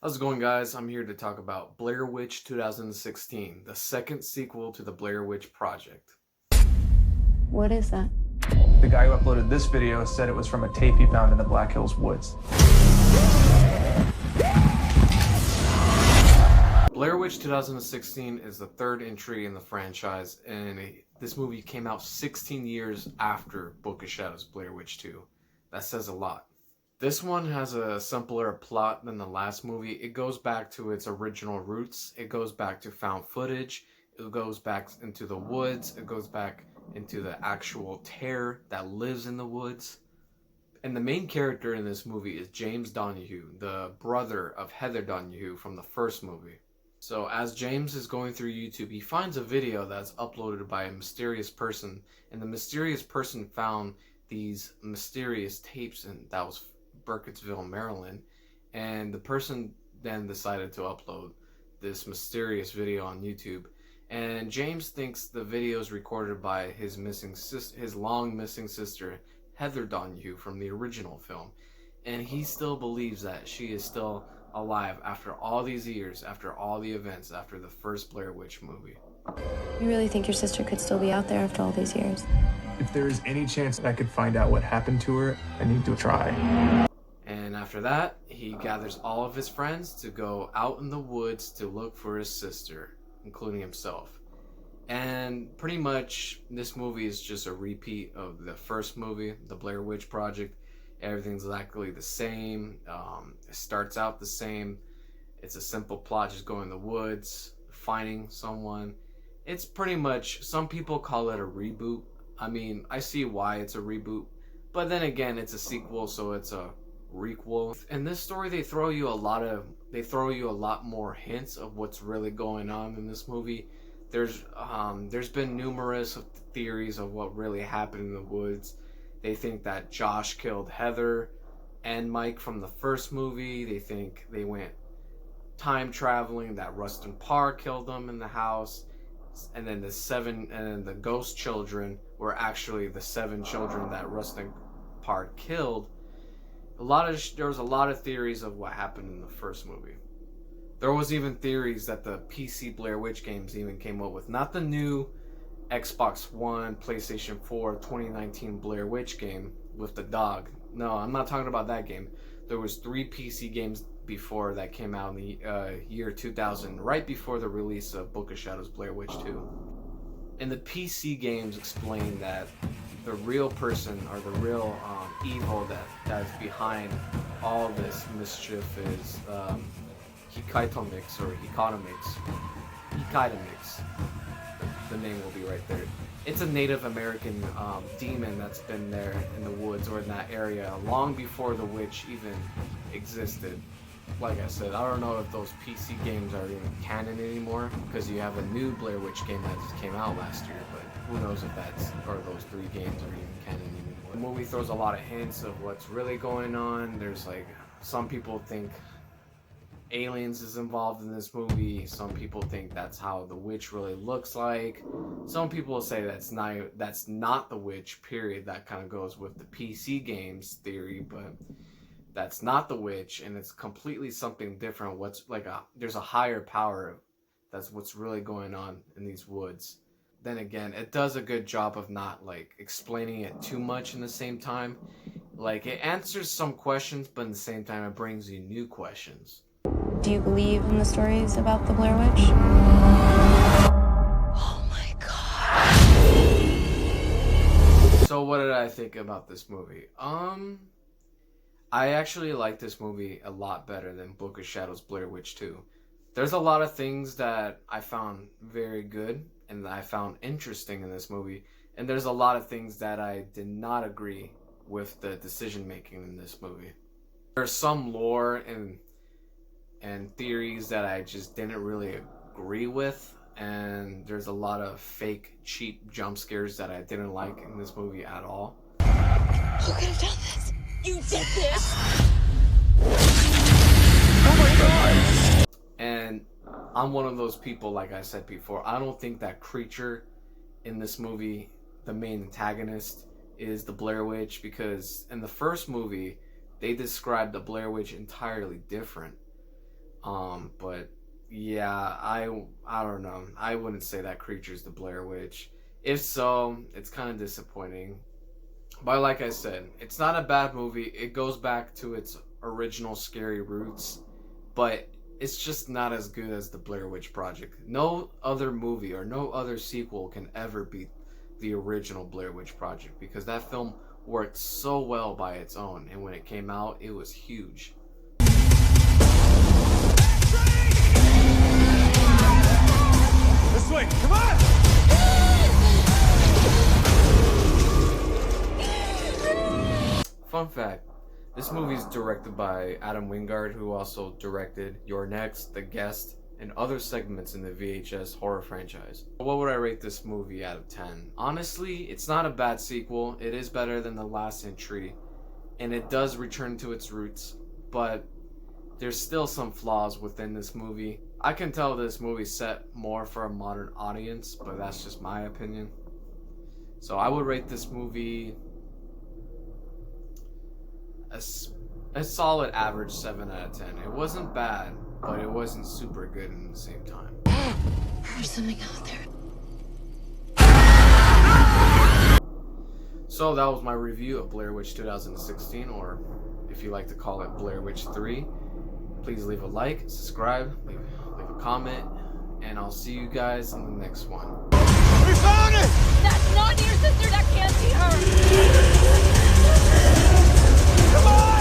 How's it going, guys? I'm here to talk about Blair Witch 2016, the second sequel to the Blair Witch Project. What is that? The guy who uploaded this video said it was from a tape he found in the Black Hills woods. Blair Witch 2016 is the third entry in the franchise, and this movie came out 16 years after Book of Shadows Blair Witch 2. That says a lot. This one has a simpler plot than the last movie. It goes back to its original roots. It goes back to found footage. It goes back into the woods. It goes back into the actual terror that lives in the woods. And the main character in this movie is James Donahue, the brother of Heather Donahue from the first movie. So as James is going through YouTube, he finds a video that's uploaded by a mysterious person. And the mysterious person found these mysterious tapes, and that was Burkittsville, Maryland, and the person then decided to upload this mysterious video on YouTube. And James thinks the video is recorded by his long missing sister, Heather Donahue, from the original film, and he still believes that she is still alive after all these years, after all the events, after the first Blair Witch movie. You really think your sister could still be out there after all these years? If there is any chance I could find out what happened to her, I need to try. And after that, he gathers all of his friends to go out in the woods to look for his sister, including himself. And pretty much, this movie is just a repeat of the first movie, The Blair Witch Project. Everything's exactly the same. It starts out the same. It's a simple plot, just going in the woods, finding someone. It's pretty much, some people call it a reboot. I mean, I see why it's a reboot. But then again, it's a sequel, so it's a requel. In this story, they throw you a lot more hints of what's really going on in this movie. There's been numerous theories of what really happened in the woods. They think that Josh killed Heather and Mike from the first movie. They think they went time traveling, that Rustin Parr killed them in the house, and then the ghost children were actually the 7 children that Rustin Parr killed. There was a lot of theories of what happened in the first movie. There was even theories that the PC Blair Witch games even came up with. Not the new Xbox One, PlayStation 4, 2019 Blair Witch game with the dog. No, I'm not talking about that game. There was 3 PC games before that came out in the year 2000, right before the release of Book of Shadows Blair Witch 2. And the PC games explain that the real person, or the real evil that is behind all this mischief is Hikaitomix, or Hikaitomix. The name will be right there. It's a Native American demon that's been there in the woods or in that area long before the witch even existed. Like I said, I don't know if those PC games are even canon anymore, because you have a new Blair Witch game that just came out last year, but who knows if those 3 games are even canon anymore. The movie throws a lot of hints of what's really going on. There's some people think aliens is involved in this movie. Some people think that's how the witch really looks like. Some people say that's not the witch, period. That kind of goes with the PC games theory, but that's not the witch, and it's completely something different. There's a higher power. That's what's really going on in these woods. Then again, it does a good job of not explaining it too much in the same time. It answers some questions, but in the same time it brings you new questions. Do you believe in the stories about the Blair Witch? Oh my god. So what did I think about this movie? I actually like this movie a lot better than Book of Shadows Blair Witch 2. There's a lot of things that I found very good and that I found interesting in this movie, and there's a lot of things that I did not agree with the decision making in this movie. There's some lore and theories that I just didn't really agree with, and there's a lot of fake, cheap jump scares that I didn't like in this movie at all. Who could have done this? You did this! Oh my god! And I'm one of those people, like I said before, I don't think that creature in this movie, the main antagonist, is the Blair Witch, because in the first movie, they described the Blair Witch entirely different. But yeah, I don't know. I wouldn't say that creature's the Blair Witch. If so, it's kind of disappointing. But like I said, it's not a bad movie. It goes back to its original scary roots, but it's just not as good as the Blair Witch Project. No other movie or no other sequel can ever beat the original Blair Witch Project because that film worked so well by its own, and when it came out, it was huge. This way, come on! Fun fact, this movie is directed by Adam Wingard, who also directed Your Next, The Guest, and other segments in the VHS horror franchise. What would I rate this movie out of 10? Honestly, it's not a bad sequel. It is better than The Last Entry, and it does return to its roots, but there's still some flaws within this movie. I can tell this movie's set more for a modern audience, but that's just my opinion. So I would rate this movie a solid average 7 out of 10. It wasn't bad, but it wasn't super good in the same time. There's something out there. So that was my review of Blair Witch 2016, or if you like to call it Blair Witch 3. Please leave a like, subscribe, leave a comment, and I'll see you guys in the next one. We found it! That's not your sister. That can't be her. Come on!